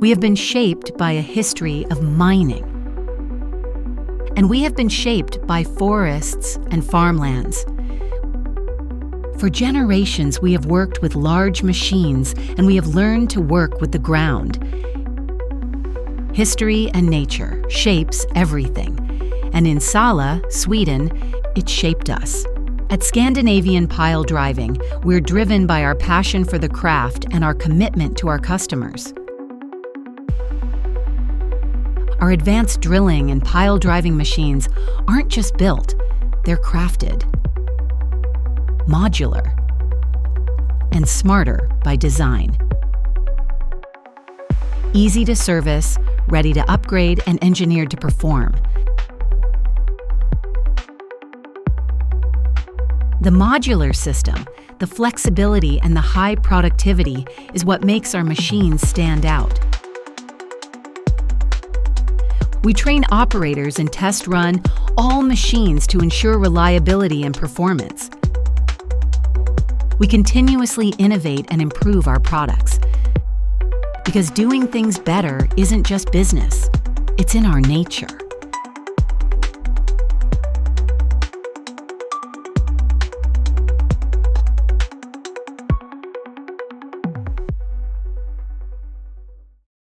We have been shaped by a history of mining. And we have been shaped by forests and farmlands. For generations, we have worked with large machines, and we have learned to work with the ground. History and nature shapes everything. And in Sala, Sweden, it shaped us. At Scandinavian Pile Driving, we're driven by our passion for the craft and our commitment to our customers. Our advanced drilling and pile driving machines aren't just built, they're crafted, modular, and smarter by design. Easy to service, ready to upgrade, and engineered to perform. The modular system, the flexibility and the high productivity is what makes our machines stand out. We train operators and test run all machines to ensure reliability and performance. We continuously innovate and improve our products. Because doing things better isn't just business, it's in our nature.